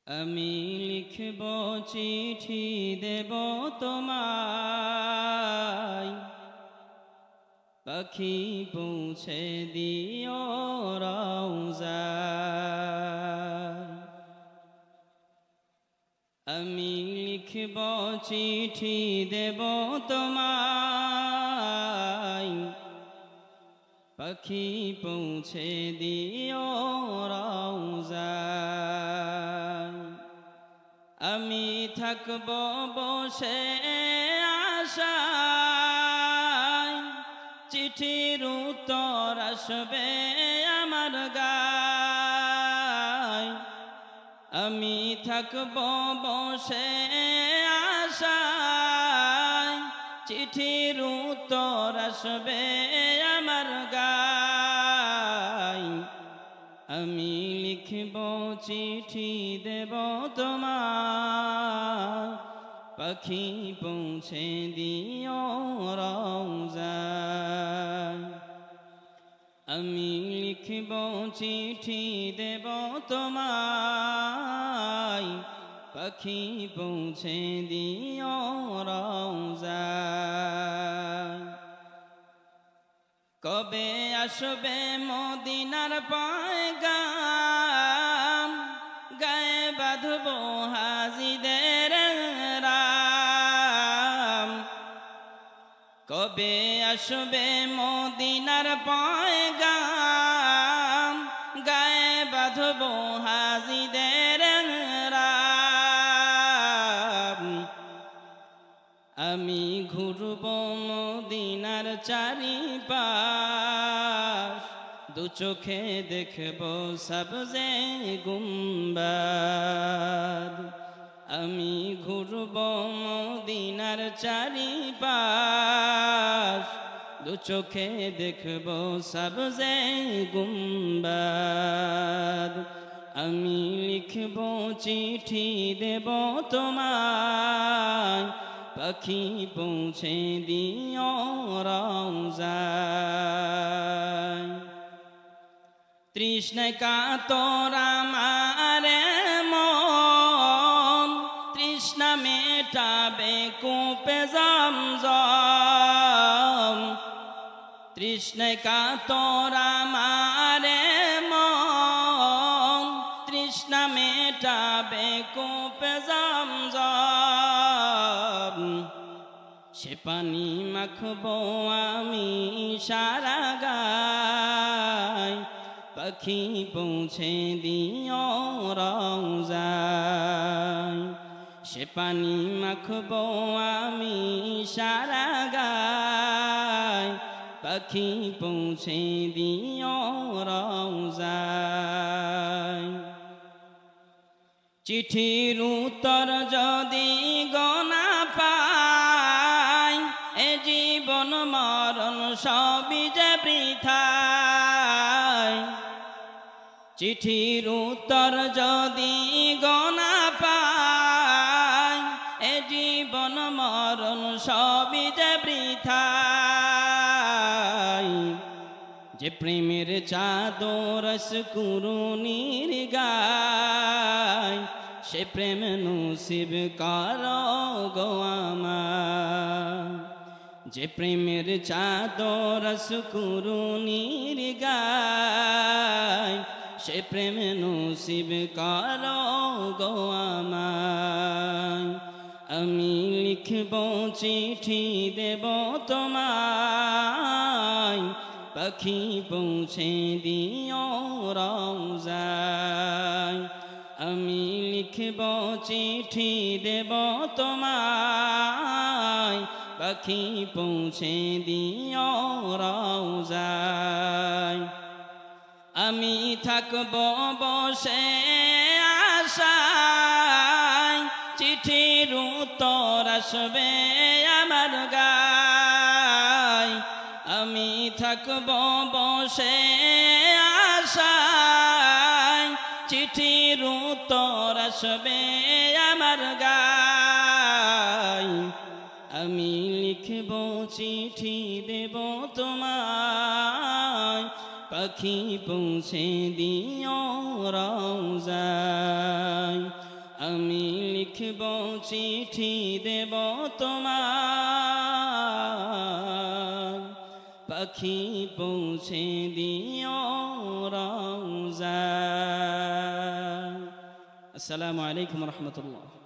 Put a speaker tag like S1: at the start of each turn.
S1: আমি লিখব চিঠি দেব তোমায়, পাখি পৌঁছে দিও রওজায়। আমি লিখব চিঠি দেব তোমায়, পাখি পৌঁছে দিও রওজায়। আমি থাকব বসে আশায়, চিঠির উত্তর আসবে আমার গায়। আমি থাকব বসে আশায়, চিঠির উত্তর আসবে আমার গায়। আমি লিখব চিঠি দেব তোমায়, পাখি পৌঁছে দিও রওজায়। আমি লিখব চিঠি দেব তোমায়, পাখি পৌঁছে দিও রওজায়। কবে আসবে মদিনার পয়গাম, গায়ে বাঁধব হাজিদের রাম। কবে আসবে মদিনার পয়গাম, গায়ে বাঁধব হাজিদের রাম। আমি ঘুরব মদিনার চারিপাশ, দু চোখে দেখব সবজে গুম্বাদ। আমি ঘুরব মদিনার চারিপাশ, দু চোখে দেখব সবজে গুম্বাদ। আমি লিখব চিঠি দেব তোমায়, পাখি পৌঁছে দিও রওজায়। তৃষ্ণায় কাতর আমার মন, তৃষ্ণা মেটাবে কূপে জমজম। তৃষ্ণায় কাতর আমার মন, তৃষ্ণা মেটাবে কূপে জমজম। সে পানি মাখব আমি সারা গায়, পাখি পৌঁছে দিও রওজায়। সে পানি মাখব আমি সারা গায়, পাখি পৌঁছে দিও রওজায়। চিঠির উত্তর যদি গোনা পাই, এ জীবন মরণ সবই যে বৃথায়। চিঠির উত্তর যদি গোনা পাই, এ জীবন মরণ সবই যে বৃথায়। যে প্রেমের চাদর কুরুনির গায়, সে প্রেম নসিব করো গো আমার। যে প্রেমের চাদর কুরুনির গায়, সে প্রেম নসিব করো গো আমার। আমি লিখব চিঠি দেব তোমায়, পাখি পৌঁছে দিও রওজায়। আমি লিখব চিঠি দেব তোমায়, পাখি পৌঁছে দিও রওজায়। আমি থাকব বসে আশায়, চিঠির উত্তর আসবে আমার গায়। আমি থাকব বসে আশায়, চিঠির উত্তর আসবে আমার গায়। আমি লিখব চিঠি দেব তোমায়, পাখি পৌঁছে দিও রওজায়। লিখব চিঠি দেব তোমার পাখি পৌঁছে দিও রওজা। আসসালামু আলাইকুম রহমতুল্লাহ।